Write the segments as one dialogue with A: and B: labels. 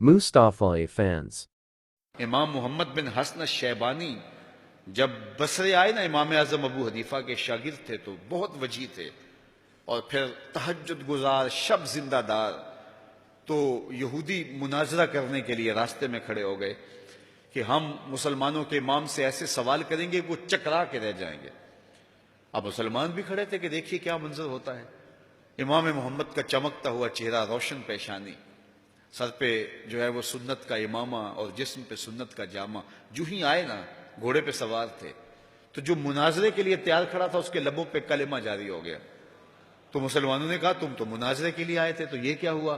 A: Mustafa fans.
B: امام محمد بن حسن الشیبانی جب بصرے آئے نا، امام اعظم ابو حنیفہ کے شاگرد تھے تو بہت وجیح تھے، اور پھر تہجد گزار، شب زندہ دار. تو یہودی مناظرہ کرنے کے لیے راستے میں کھڑے ہو گئے کہ ہم مسلمانوں کے امام سے ایسے سوال کریں گے کہ وہ چکرا کے رہ جائیں گے. اب مسلمان بھی کھڑے تھے کہ دیکھیے کیا منظر ہوتا ہے. امام محمد کا چمکتا ہوا چہرہ، روشن پیشانی، سر پہ جو ہے وہ سنت کا امامہ اور جسم پہ سنت کا جامہ. جو ہی آئے نا، گھوڑے پہ سوار تھے، تو جو مناظرے کے لیے تیار کھڑا تھا اس کے لبوں پہ کلمہ جاری ہو گیا. تو مسلمانوں نے کہا تم تو مناظرے کے لیے آئے تھے، تو یہ کیا ہوا؟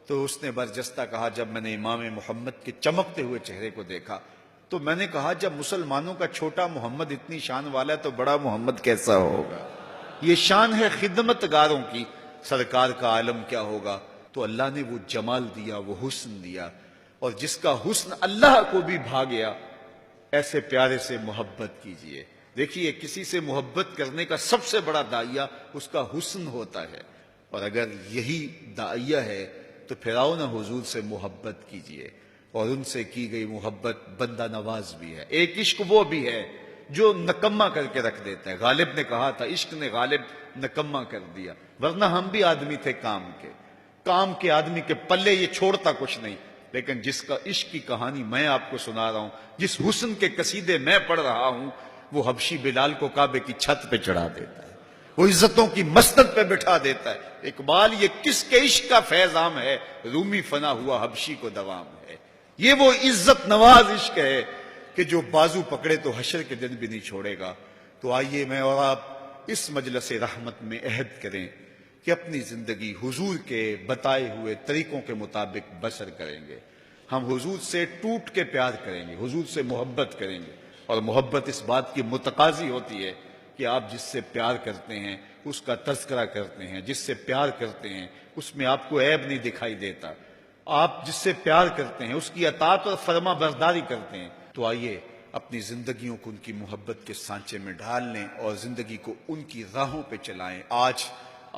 B: تو اس نے برجستہ کہا جب میں نے امام محمد کے چمکتے ہوئے چہرے کو دیکھا تو میں نے کہا جب مسلمانوں کا چھوٹا محمد اتنی شان والا ہے تو بڑا محمد کیسا ہوگا؟ یہ شان ہے خدمت گاروں کی، سرکار کا عالم کیا ہوگا؟ تو اللہ نے وہ جمال دیا، وہ حسن دیا، اور جس کا حسن اللہ کو بھی بھا گیا، ایسے پیارے سے محبت کیجئے. دیکھیے کسی سے محبت کرنے کا سب سے بڑا داعیہ اس کا حسن ہوتا ہے، اور اگر یہی داعیہ ہے تو پھر آؤ نا حضور سے محبت کیجئے. اور ان سے کی گئی محبت بندہ نواز بھی ہے. ایک عشق وہ بھی ہے جو نکما کر کے رکھ دیتا ہے. غالب نے کہا تھا عشق نے غالب نکما کر دیا، ورنہ ہم بھی آدمی تھے کام کے آدمی کے پلے یہ چھوڑتا کچھ نہیں. لیکن جس کا عشق کی کہانی میں آپ کو سنا رہا ہوں، جس حسن کے قصیدے میں پڑھ رہا ہوں، وہ حبشی بلال کو کعبے کی چھت پہ چڑھا دیتا ہے، وہ عزتوں کی مسند پہ بٹھا دیتا ہے. اقبال یہ کس کے عشق کا فیض عام ہے، رومی فنا ہوا حبشی کو دوام ہے. یہ وہ عزت نواز عشق ہے کہ جو بازو پکڑے تو حشر کے دن بھی نہیں چھوڑے گا. تو آئیے میں اور آپ اس مجلس رحمت میں عہد کریں کہ اپنی زندگی حضور کے بتائے ہوئے طریقوں کے مطابق بسر کریں گے. ہم حضور سے ٹوٹ کے پیار کریں گے، حضور سے محبت کریں گے. اور محبت اس بات کی متقاضی ہوتی ہے کہ آپ جس سے پیار کرتے ہیں اس کا تذکرہ کرتے ہیں، جس سے پیار کرتے ہیں اس میں آپ کو عیب نہیں دکھائی دیتا، آپ جس سے پیار کرتے ہیں اس کی اطاعت اور فرما برداری کرتے ہیں. تو آئیے اپنی زندگیوں کو ان کی محبت کے سانچے میں ڈھال لیں اور زندگی کو ان کی راہوں پہ چلائیں. آج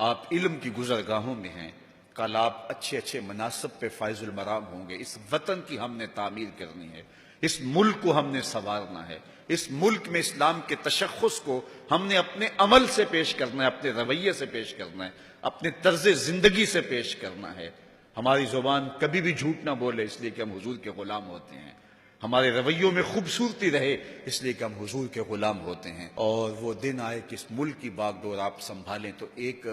B: آپ علم کی گزرگاہوں میں ہیں، کل آپ اچھے اچھے مناصب پہ فائز المرام ہوں گے. اس وطن کی ہم نے تعمیر کرنی ہے، اس ملک کو ہم نے سنوارنا ہے، اس ملک میں اسلام کے تشخص کو ہم نے اپنے عمل سے پیش کرنا ہے، اپنے رویے سے پیش کرنا ہے، اپنے طرز زندگی سے پیش کرنا ہے. ہماری زبان کبھی بھی جھوٹ نہ بولے اس لیے کہ ہم حضور کے غلام ہوتے ہیں، ہمارے رویوں میں خوبصورتی رہے اس لیے کہ ہم حضور کے غلام ہوتے ہیں. اور وہ دن آئے کہ اس ملک کی باغ ڈور آپ سنبھالیں تو ایک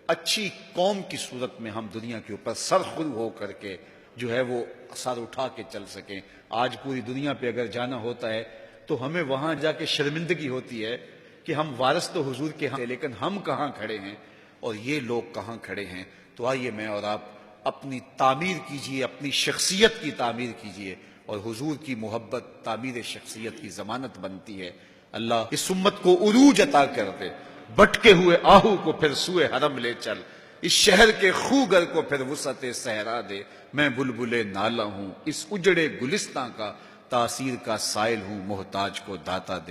B: اچھی قوم کی صورت میں ہم دنیا کے اوپر سرخرو ہو کر کے جو ہے وہ سر اٹھا کے چل سکیں. آج پوری دنیا پہ اگر جانا ہوتا ہے تو ہمیں وہاں جا کے شرمندگی ہوتی ہے کہ ہم وارث تو حضور کے ہیں لیکن ہم کہاں کھڑے ہیں اور یہ لوگ کہاں کھڑے ہیں. تو آئیے میں اور آپ اپنی تعمیر کیجئے، اپنی شخصیت کی تعمیر کیجئے، اور حضور کی محبت تعمیر شخصیت کی ضمانت بنتی ہے. اللہ اس امت کو عروج عطا کر دے، بٹکے ہوئے آہو کو پھر سوئے حرم لے چل، اس شہر کے خوگر کو پھر وسعت صحرا دے. میں بلبلے نالہ ہوں اس اجڑے گلستاں کا، تاثیر کا سائل ہوں محتاج کو داتا دے.